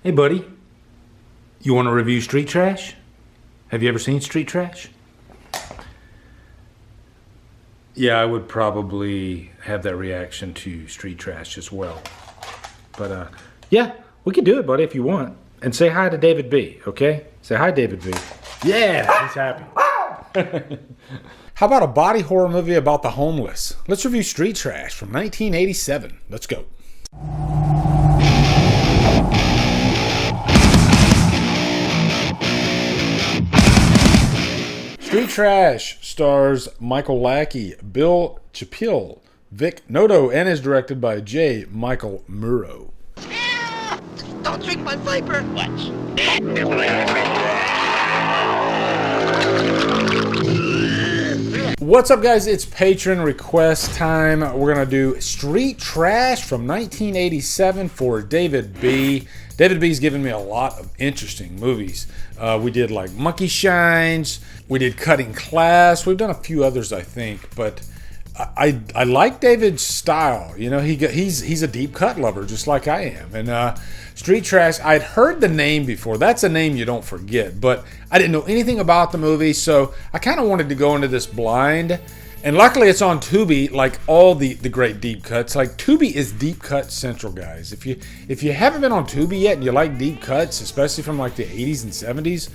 Hey buddy, you want to review Street Trash? Have you ever seen Street Trash? Yeah, I would probably have that reaction to Street Trash as well. But yeah, we can do it, buddy, if you want. And say hi to David B, okay? Say hi, David B. Yeah, he's happy. How about a body horror movie about the homeless? Let's review Street Trash from 1987. Let's go. Street Trash stars Michael Lackey, Bill Chappell, Vic Noto, and is directed by J. Michael Murrow. Don't drink my Viper! Watch. What's up, guys? It's Patron request time. We're going to do Street Trash from 1987 for David B. David B's given me a lot of interesting movies. We did like Monkey Shines. We did Cutting Class. We've done a few others, I think, but I like David's style. You know, he's a deep cut lover, just like I am. And Street Trash, I'd heard the name before. That's a name you don't forget, but I didn't know anything about the movie, so I kind of wanted to go into this blind. And luckily it's on Tubi, like all the great deep cuts. Like Tubi is deep cut central, guys. If you haven't been on Tubi yet and you like deep cuts, especially from like the 80s and 70s,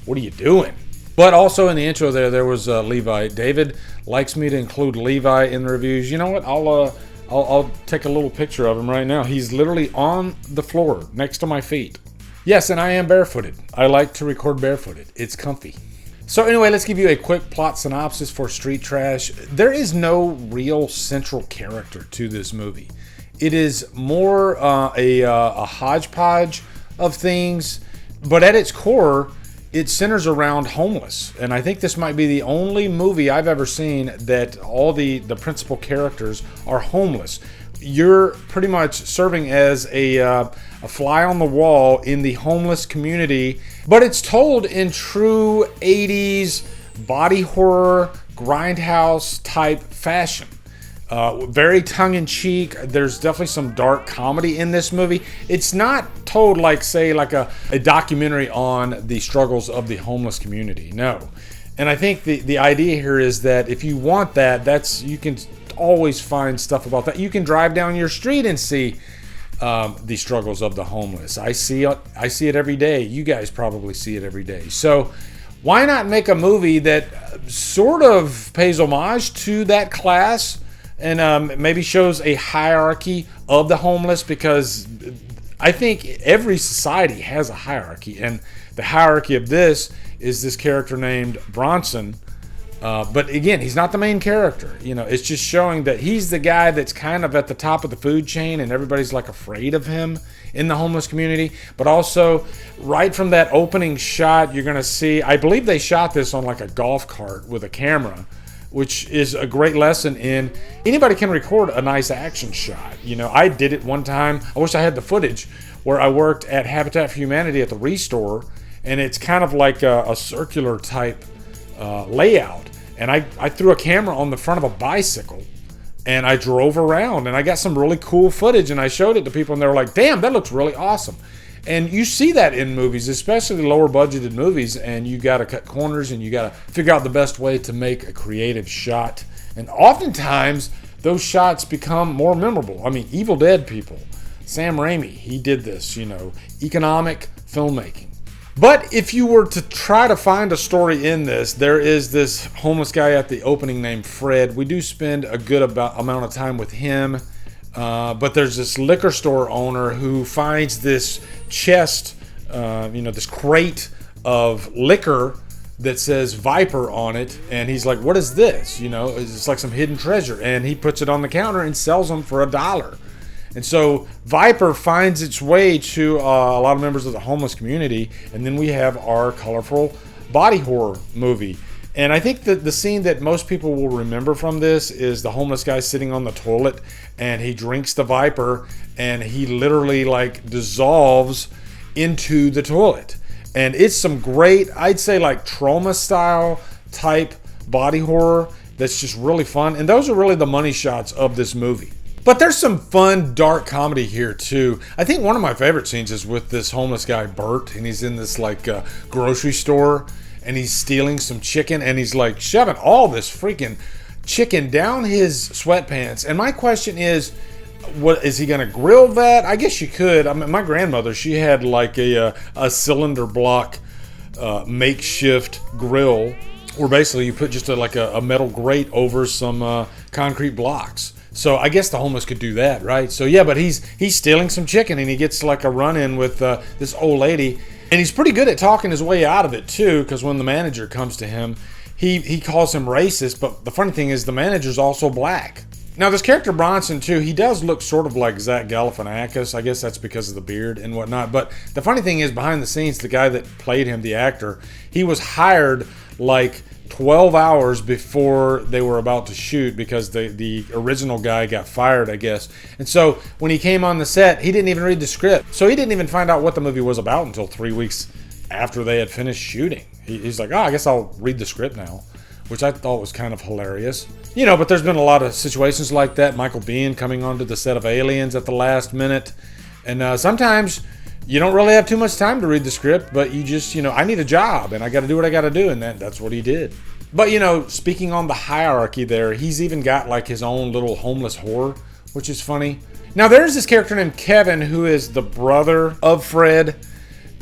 what are you doing? But also in the intro there was Levi. David likes me to include Levi in the reviews. You know what? I'll take a little picture of him right now. He's literally on the floor next to my feet. Yes, and I am barefooted. I like to record barefooted. It's comfy. So anyway, let's give you a quick plot synopsis for Street Trash. There is no real central character to this movie. It is more a hodgepodge of things, but at its core, it centers around homeless. And I think this might be the only movie I've ever seen that all the principal characters are homeless. You're pretty much serving as a fly on the wall in the homeless community, but it's told in true 80s body horror, grindhouse type fashion. Very tongue-in-cheek. There's definitely some dark comedy in this movie. It's not told like, say, like a documentary on the struggles of the homeless community. No. And I think the idea here is that if you want that, you can always find stuff about that. You can drive down your street and see the struggles of the homeless. I see it every day. You guys probably see it every day. So why not make a movie that sort of pays homage to that class and maybe shows a hierarchy of the homeless? Because I think every society has a hierarchy, and the hierarchy of this is this character named Bronson. But again, he's not the main character. You know, it's just showing that he's the guy that's kind of at the top of the food chain and everybody's like afraid of him in the homeless community. But also, right from that opening shot, you're going to see, I believe they shot this on like a golf cart with a camera, which is a great lesson in anybody can record a nice action shot. You know, I did it one time. I wish I had the footage where I worked at Habitat for Humanity at the Restore, and it's kind of like a circular type layout. And I threw a camera on the front of a bicycle and I drove around and I got some really cool footage and I showed it to people and they were like, damn, that looks really awesome. And you see that in movies, especially lower budgeted movies, and you got to cut corners and you got to figure out the best way to make a creative shot. And oftentimes those shots become more memorable. I mean, Evil Dead people, Sam Raimi, he did this, you know, economic filmmaking. But if you were to try to find a story in this, there is this homeless guy at the opening named Fred. We do spend a good amount of time with him. But there's this liquor store owner who finds this chest, this crate of liquor that says Viper on it. And he's like, what is this? You know, it's like some hidden treasure. And he puts it on the counter and sells them for $1. And so Viper finds its way to a lot of members of the homeless community. And then we have our colorful body horror movie. And I think that the scene that most people will remember from this is the homeless guy sitting on the toilet and he drinks the Viper and he literally like dissolves into the toilet. And it's some great, I'd say like trauma style type body horror that's just really fun. And those are really the money shots of this movie. But there's some fun, dark comedy here, too. I think one of my favorite scenes is with this homeless guy, Bert, and he's in this, like, grocery store, and he's stealing some chicken, and he's, like, shoving all this freaking chicken down his sweatpants. And my question is, what is he going to grill that? I guess you could. I mean, my grandmother, she had, like, a cylinder block makeshift grill, where basically you put just a metal grate over some concrete blocks. So I guess the homeless could do that, right? So yeah, but he's stealing some chicken, and he gets like a run-in with this old lady, and he's pretty good at talking his way out of it too, because when the manager comes to him, he calls him racist, but the funny thing is the manager's also black. Now this character Bronson too, he does look sort of like Zach Galifianakis. I guess that's because of the beard and whatnot, but the funny thing is, behind the scenes, the guy that played him, the actor, he was hired like 12 hours before they were about to shoot, because the original guy got fired, I guess. And so when he came on the set, he didn't even read the script. So he didn't even find out what the movie was about until 3 weeks after they had finished shooting. He's like, I guess I'll read the script now, which I thought was kind of hilarious. You know, but there's been a lot of situations like that. Michael Biehn coming onto the set of Aliens at the last minute. And sometimes you don't really have too much time to read the script, but you just, I need a job and I got to do what I got to do. And that's what he did. But, speaking on the hierarchy there, he's even got like his own little homeless whore, which is funny. Now, there's this character named Kevin who is the brother of Fred,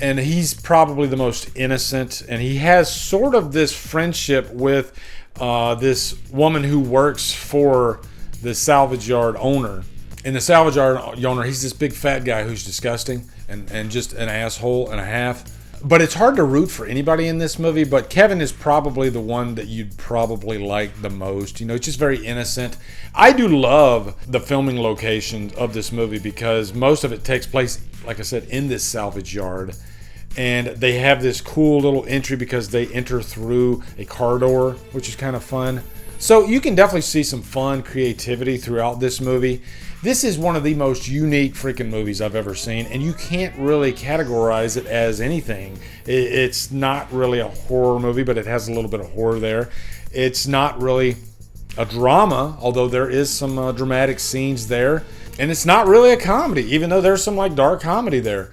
and he's probably the most innocent. And he has sort of this friendship with this woman who works for the salvage yard owner. And the salvage yard owner, he's this big fat guy who's disgusting and just an asshole and a half. But it's hard to root for anybody in this movie, but Kevin is probably the one that you'd probably like the most. It's just very innocent. I do love the filming location of this movie because most of it takes place, like I said, in this salvage yard. And they have this cool little entry because they enter through a car door, which is kind of fun. So you can definitely see some fun creativity throughout this movie. This is one of the most unique freaking movies I've ever seen, and you can't really categorize it as anything. It's not really a horror movie, but it has a little bit of horror there. It's not really a drama, although there is some dramatic scenes there. And it's not really a comedy, even though there's some like dark comedy there.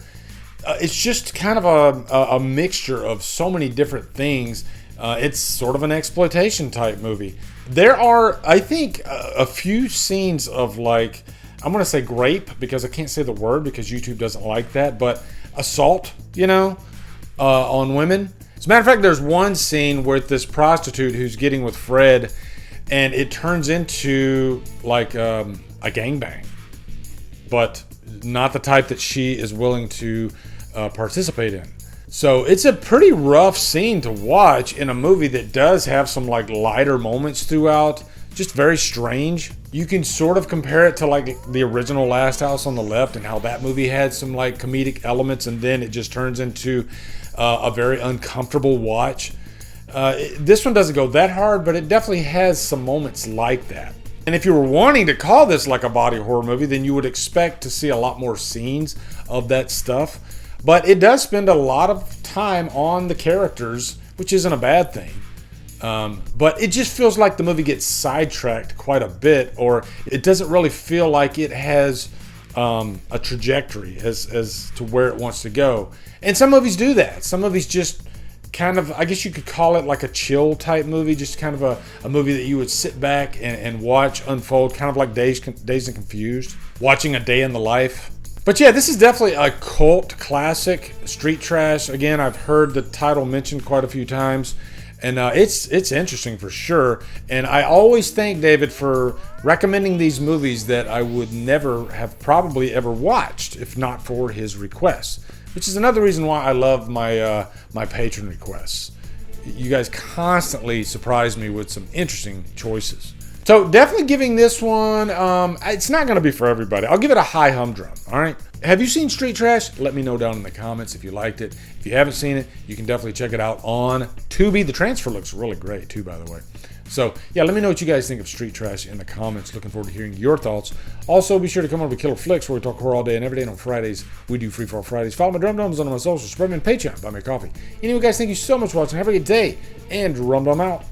It's just kind of a mixture of so many different things. It's sort of an exploitation type movie. There are, I think, a few scenes of like, I'm going to say grape because I can't say the word because YouTube doesn't like that, but assault, on women. As a matter of fact, there's one scene with this prostitute who's getting with Fred, and it turns into like a gangbang, but not the type that she is willing to participate in. So it's a pretty rough scene to watch in a movie that does have some like lighter moments throughout. Just very strange. You can sort of compare it to like the original Last House on the Left and how that movie had some like comedic elements, and then it just turns into a very uncomfortable watch. This one doesn't go that hard, but it definitely has some moments like that. And if you were wanting to call this like a body horror movie, then you would expect to see a lot more scenes of that stuff. But it does spend a lot of time on the characters, which isn't a bad thing. But it just feels like the movie gets sidetracked quite a bit, or it doesn't really feel like it has a trajectory as to where it wants to go. And some movies do that. Some movies just kind of, I guess you could call it like a chill type movie, just kind of a movie that you would sit back and watch unfold, kind of like Dazed and Confused, watching a day in the life. But yeah, this is definitely a cult classic, street trash. Again, I've heard the title mentioned quite a few times, and it's interesting for sure. And I always thank David for recommending these movies that I would never have probably ever watched if not for his requests, which is another reason why I love my my patron requests. You guys constantly surprise me with some interesting choices. So definitely giving this one, it's not going to be for everybody. I'll give it a high humdrum, all right? Have you seen Street Trash? Let me know down in the comments if you liked it. If you haven't seen it, you can definitely check it out on Tubi. The transfer looks really great too, by the way. So yeah, let me know what you guys think of Street Trash in the comments. Looking forward to hearing your thoughts. Also, be sure to come over to Killer Flicks, where we talk horror all day and every day. And on Fridays, we do Free For All Fridays. Follow my Drumdums on my socials. Spread me on Patreon. Buy me a coffee. Anyway, guys, thank you so much for watching. Have a good day. And Drumdum out.